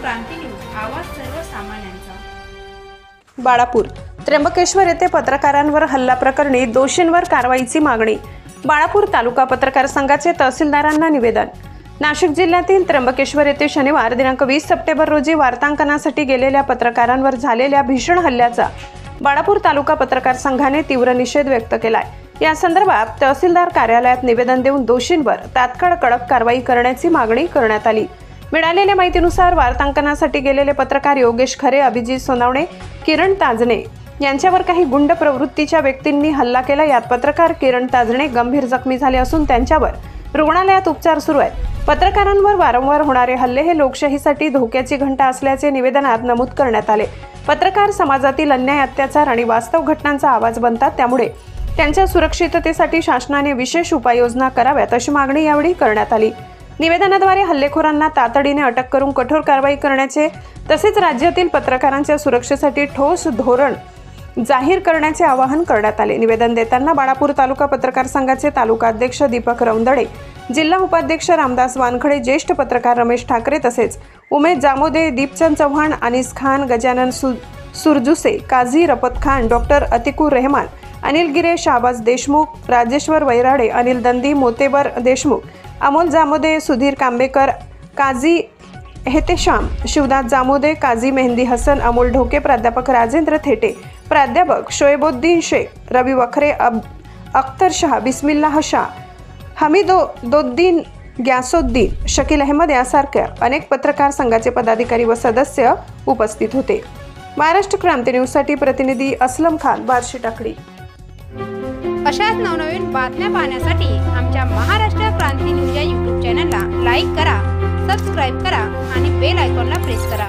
क्रांती news, आवाज सर्वसामान्यांचा। बाळापूर त्र्यंबकेश्वर येथे पत्रकारांवर हल्ला प्रकरणी दोषींवर कारवाईची मागणी। बाळापूर तालुका पत्रकार संघाचे तहसीलदारांना निवेदन। नाशिक जिल्ह्यातील त्र्यंबकेश्वर येथे शनिवार दिनांक 20 सप्टेंबर रोजी वार्तांकनासाठी गेलेल्या पत्रकारांवर झालेल्या भीषण हल्ल्याचा बाळापूर तालुका पत्रकार संघाने तीव्र निषेध व्यक्त केलाय। या संदर्भात तहसीलदार कार्यालयात निवेदन देऊन दोषींवर तात्काळ कडक कारवाई करण्याची मागणी करण्यात आली। मिळालेल्या माहितीनुसार वार्तांकनासाठी गेलेले पत्रकार योगेश खरे, अभिजित सोनावणे, किरण ताजणे यांच्यावर काही गुंड प्रवृत्तीच्या व्यक्तींनी हल्ला केला। यात पत्रकार किरण ताजणे गंभीर जखमी झाले असून त्यांच्यावर रुग्णालयात उपचार सुरू आहेत। पत्रकारांवर वारंवार होणारे हल्ले हे लोकशाहीसाठी धोक्याची घंटा असल्याचे निवेदनात नमूद करण्यात आले। पत्रकार समाजातील अन्याय, अत्याचार आणि वास्तव घटनांचा आवाज बनतात, त्यामुळे त्यांच्या सुरक्षिततेसाठी शासनाने विशेष उपाययोजना कराव्यात अशी मागणी यावेळी करण्यात आली। निवेदनाद्वारे हल्लेखोरांना तातडीने अटक करून कठोर कारवाई करण्याचे तसेच राज्यातील पत्रकारांच्या सुरक्षेसाठी ठोस धोरण जाहीर करण्याचे आवाहन करण्यात आले। निवेदन देताना बाळापूर तालुका पत्रकार संघाचे तालुका अध्यक्ष दीपक रौंदडे, जिल्हा उपाध्यक्ष रामदास वानखडे, ज्येष्ठ पत्रकार रमेश ठाकरे तसेच उमेश जामोदे, दीपचंद चव्हाण, अनीस खान, गजानन सुरजुसे, काझी रफत खान, डॉक्टर अतिकुर रहमान, अनिल गिरे, शाहबाज देशमुख, राजेश्वर वैराडे, अनिल दंदी, मोतेबर देशमुख, अमोल जामोदे, सुधीर कांबेकर, काझी हेतेश्याम, शिवदास जामोदे, काझी मेहंदी हसन, अमोल ढोके, प्राध्यापक राजेंद्र थेटे, प्राध्यापक शोएबुद्दीन शेख, रवी वखरे, अख्तर शाह, बिस्मिल्लाह शाह, हमीदोद्दीन ग्यासोद्दीन, शकील अहमद यासारख्या अनेक पत्रकार संघाचे पदाधिकारी व सदस्य उपस्थित होते। महाराष्ट्र क्रांती न्यूजसाठी प्रतिनिधी असलम खान, बार्शी टाकळी। अशाच नवनवीन बातम्या पाहण्यासाठी आमच्या महाराष्ट्र क्रांती न्यूज या YouTube चॅनलला लाईक करा, सबस्क्राईब करा आणि बेल आयकॉनला प्रेस करा।